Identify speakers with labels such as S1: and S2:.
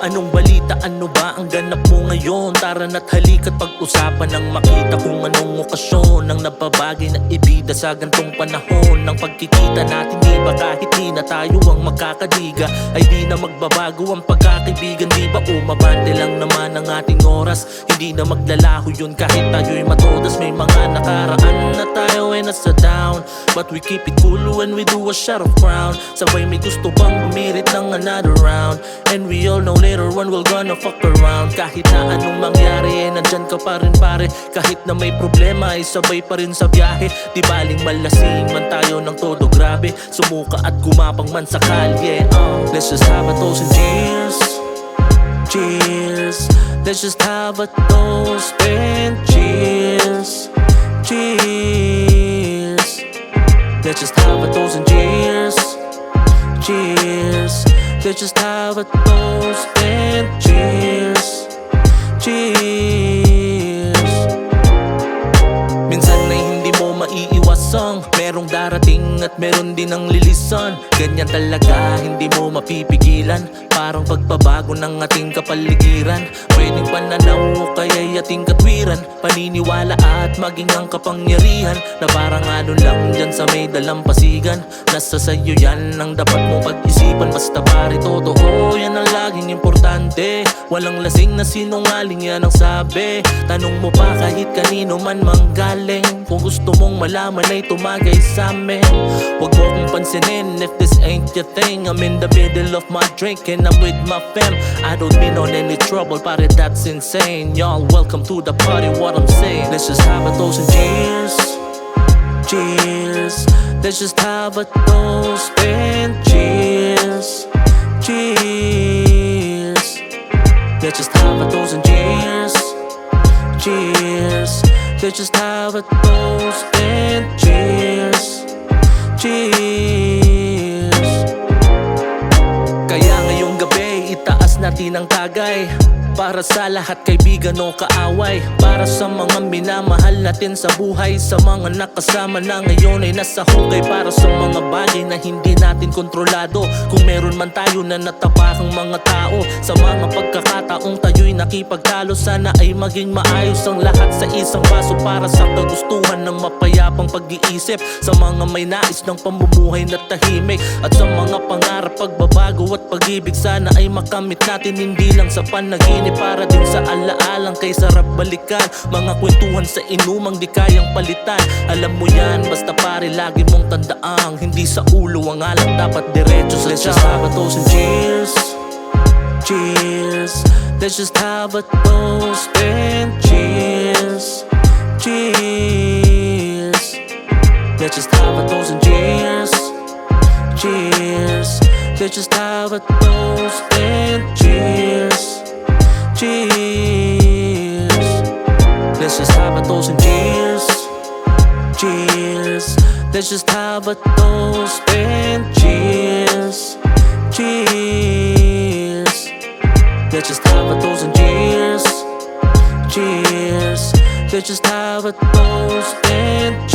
S1: Anong balita, ano ba ang ganap mo ngayon? Tara na't halika't pag-usapan ng makita kung anong okasyon ang nababagay na ibida sa gantong panahon. Ng pagkikita natin, di ba kahit di na tayo ang magkakadiga, ay di na magbabago ang pagkakaibigan. Di ba umabante lang naman ang ating oras, hindi na maglalaho yun kahit tayo'y matodas. May mga nakaraan na tayo ay nasa down, but we keep it cool when we do a shot of crown. Sabay may gusto bang bumirit ng another round, and we all know later on we're gonna fuck around. Kahit na anong mangyari, eh nandyan ka pa rin pare. Kahit na may problema, ay sabay pa rin sa biyahe. Di baling malasing man tayo ng todo grabe, sumuka at gumapang man sa kalye. Let's just have a toast and cheers. Cheers. Let's just have a toast and cheers. Cheers. Let's just have a toast and cheers. Cheers. Let's just have a toast and cheers. Cheers. Minsan ay hindi mo maiiwasang merong darating at meron din ang lilisan. Ganyan talaga, hindi mo mapipigilan. Parang pagbabago ng ating kapaligiran. Pwedeng pananaw o kaya'y ating katwiran, paniniwala at maging ang kapangyarihan, na parang ano lang dyan sa may dalampasigan. Nasa sayo yan ang dapat mong pag-isipan. Basta pare totoo, yan ang laging importante. Walang lasing na sinungaling, yan ang sabi. Tanong mo pa kahit kanino man manggaling, kung gusto mong malaman ay tumagay sa amin. Huwag mo kong pansinin if this ain't your thing. I'm in the middle of my drink and I'm with my fam. I don't mean on any trouble, pare that's insane. Y'all welcome to the party, what I'm saying. Let's just have a toast and cheers. Cheers. Let's just have a toast and cheers. Cheers. Let's just have a toast and cheers. Cheers. Let's just have a toast and cheers. Cheers. Kaya ngayong gabi, itaas natin ang tagay, para sa lahat kaibigan o kaaway, para sa mga minamahal natin sa buhay, sa mga nakasama na ngayon ay nasa hugay, para sa mga bagay na hindi natin kontrolado, kung meron man tayo na natapakang mga tao. Sa mga pagkakataong tayo'y nakipagtalo, sana ay maging maayos ang lahat sa isang baso, para sa kagustuhan ng mapayapang pag-iisip, sa mga may nais ng pamumuhay na tahimik, at sa mga pangarap, pagbabago at pag-ibig, sana ay makamit natin hindi lang sa panaginip, para din sa alaalang kay sarap balikan. Mga kwentuhan sa inumang di kayang palitan, alam mo yan, basta pare lagi mong tandaang hindi sa ulo ang alak, dapat diretso sa tiyan. Let's just have a toast and cheers. Cheers. Let's just have a toast and cheers. Cheers. Let's just have a toast and cheers. Cheers. Let's just have a toast and cheers. Cheers. Let's just have a toast and cheers. Cheers. Let's just have a toast and cheers. Cheers. Let's just have a toast and cheers. Cheers. Let's just have a toast and